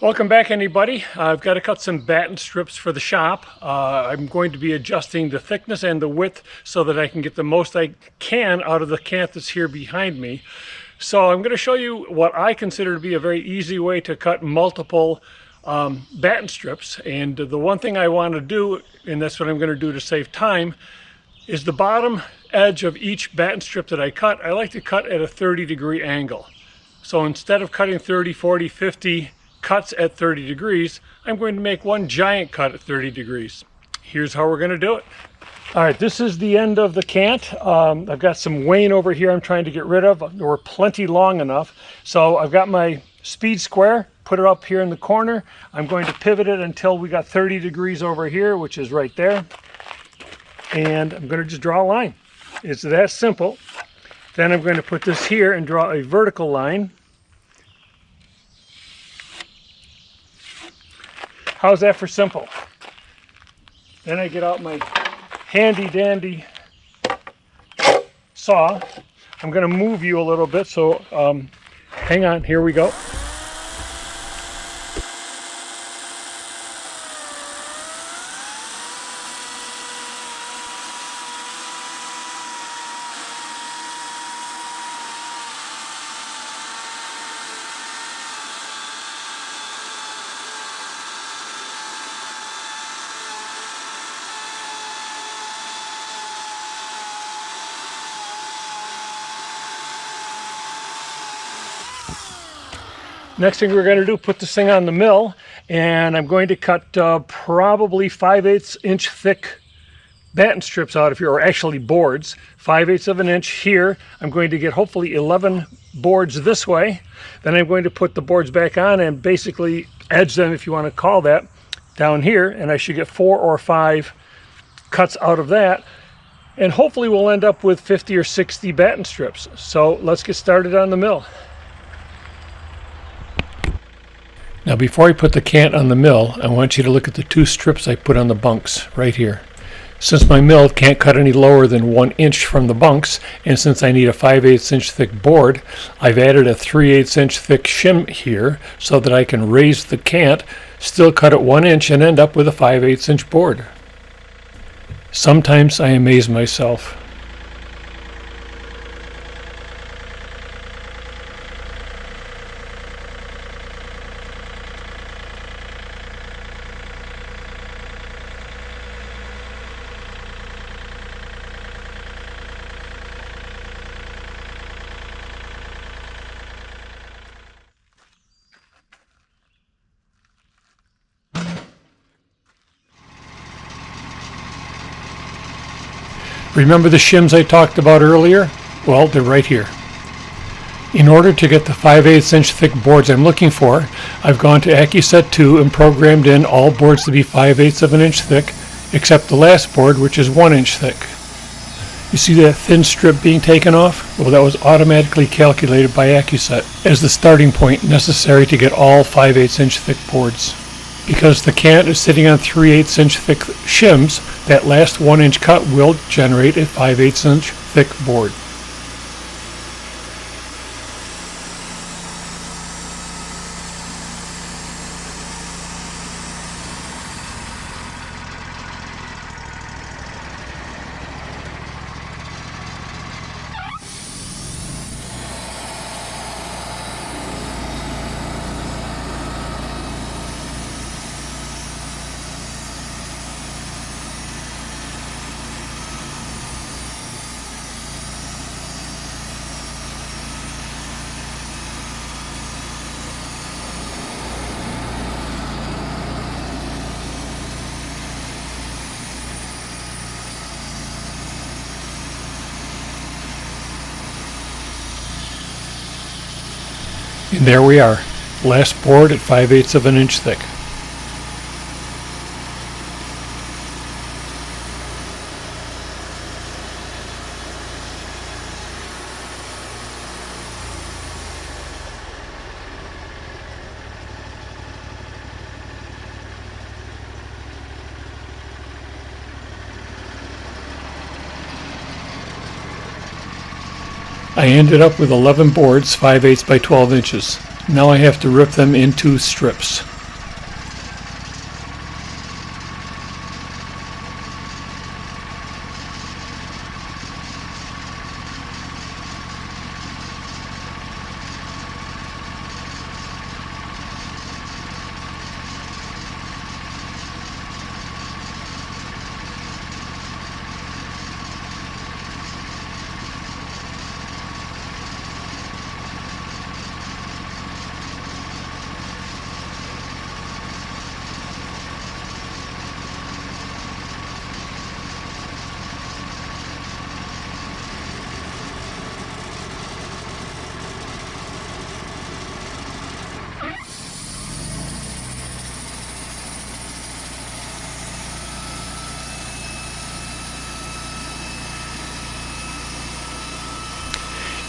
Welcome back, anybody. I've got to cut some batten strips for the shop. I'm going to be adjusting the thickness and the width so that I can get the most I can out of the cant that's here behind me. So I'm going to show you what I consider to be a very easy way to cut multiple batten strips. And the one thing I want to do, and that's what I'm going to do to save time, is the bottom edge of each batten strip that I cut, I like to cut at a 30-degree angle. So instead of cutting 30, 40, 50 cuts at 30 degrees, I'm going to make one giant cut at 30 degrees. Here's how we're going to do it. All right, this is the end of the cant. I've got some wane over here I'm trying to get rid of. They were plenty long enough. So I've got my speed square, put it up here in the corner. I'm going to pivot it until we got 30 degrees over here, which is right there. And I'm going to just draw a line. It's that simple. Then I'm going to put this here and draw a vertical line. How's that for simple? Then I get out my handy dandy saw. I'm going to move you a little bit, so hang on, here we go. Next thing we're going to do, put this thing on the mill, and I'm going to cut probably 5/8 inch thick batten strips out of here, or actually boards, 5/8 of an inch here. I'm going to get hopefully 11 boards this way. Then I'm going to put the boards back on and basically edge them, if you want to call that, down here, and I should get 4 or 5 cuts out of that. And hopefully we'll end up with 50 or 60 batten strips. So let's get started on the mill. Now before I put the cant on the mill, I want you to look at the 2 strips I put on the bunks right here. Since my mill can't cut any lower than 1 inch from the bunks, and since I need a 5/8 inch thick board, I've added a 3/8 inch thick shim here so that I can raise the cant, still cut at 1 inch, and end up with a 5/8 inch board. Sometimes I amaze myself. Remember the shims I talked about earlier? Well, they're right here. In order to get the 5/8 inch thick boards I'm looking for, I've gone to Accuset 2 and programmed in all boards to be 5/8 of an inch thick, except the last board, which is 1 inch thick. You see that thin strip being taken off? Well, that was automatically calculated by Accuset as the starting point necessary to get all 5/8 inch thick boards. Because the cant is sitting on 3/8 inch thick shims, that last 1 inch cut will generate a 5/8 inch thick board. And there we are, last board at 5/8 of an inch thick. I ended up with 11 boards, 5/8 by 12 inches. Now I have to rip them into strips.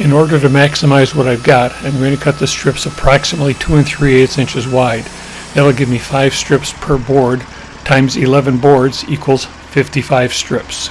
In order to maximize what I've got, I'm going to cut the strips approximately 2 3/8 inches wide. That'll give me 5 strips per board times 11 boards equals 55 strips.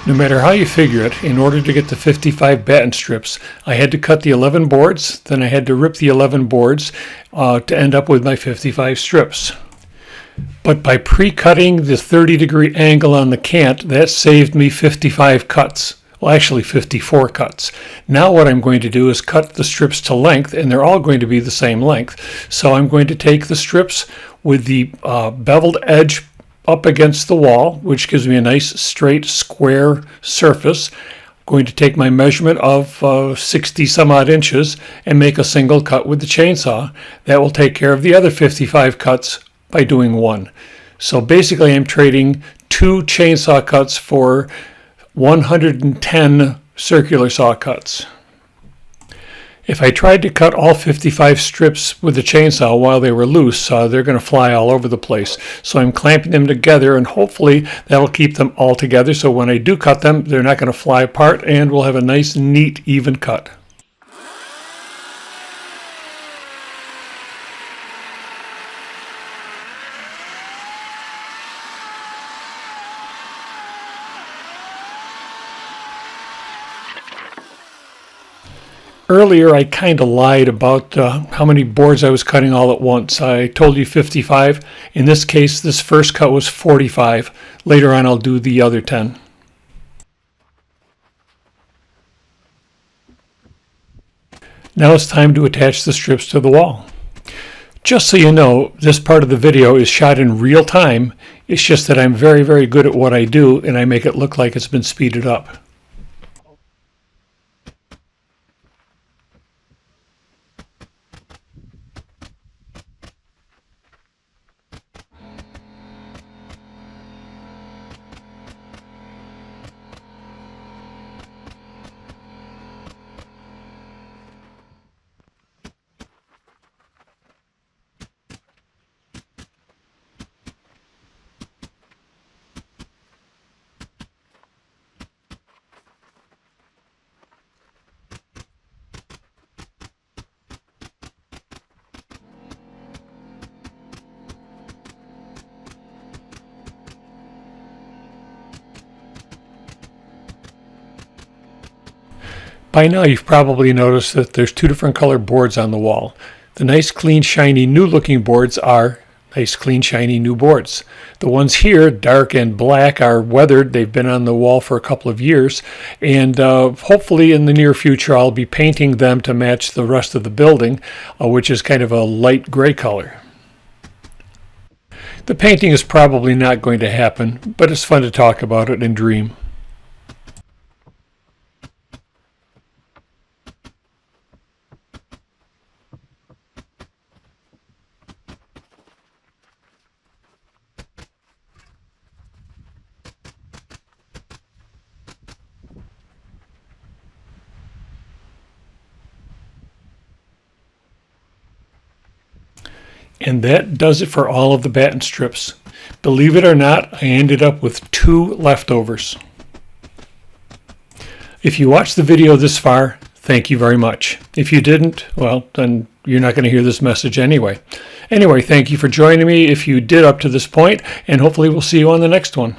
No matter how you figure it, in order to get the 55 batten strips, I had to cut the 11 boards, then I had to rip the 11 boards to end up with my 55 strips. But by pre-cutting the 30-degree angle on the cant, that saved me 55 cuts. Well, actually 54 cuts. Now what I'm going to do is cut the strips to length, and they're all going to be the same length. So I'm going to take the strips with the beveled edge up against the wall, which gives me a nice straight square surface. I'm going to take my measurement of 60 some odd inches and make a single cut with the chainsaw. That will take care of the other 55 cuts by doing one. So basically I'm trading 2 chainsaw cuts for 110 circular saw cuts. If I tried to cut all 55 strips with the chainsaw while they were loose, they're going to fly all over the place. So I'm clamping them together, and hopefully that'll keep them all together, so when I do cut them, they're not going to fly apart, and we'll have a nice, neat, even cut. Earlier, I kind of lied about how many boards I was cutting all at once. I told you 55. In this case, this first cut was 45. Later on, I'll do the other 10. Now it's time to attach the strips to the wall. Just so you know, this part of the video is shot in real time. It's just that I'm very, very good at what I do, and I make it look like it's been speeded up. By now you've probably noticed that there's two different colored boards on the wall. The nice clean shiny new looking boards are nice clean shiny new boards. The ones here, dark and black, are weathered. They've been on the wall for a couple of years, and hopefully in the near future I'll be painting them to match the rest of the building, which is kind of a light gray color. The painting is probably not going to happen, but it's fun to talk about it and dream. And that does it for all of the batten strips. Believe it or not, I ended up with 2 leftovers. If you watched the video this far, thank you very much. If you didn't, well, then you're not going to hear this message anyway. Anyway, thank you for joining me if you did up to this point, and hopefully we'll see you on the next one.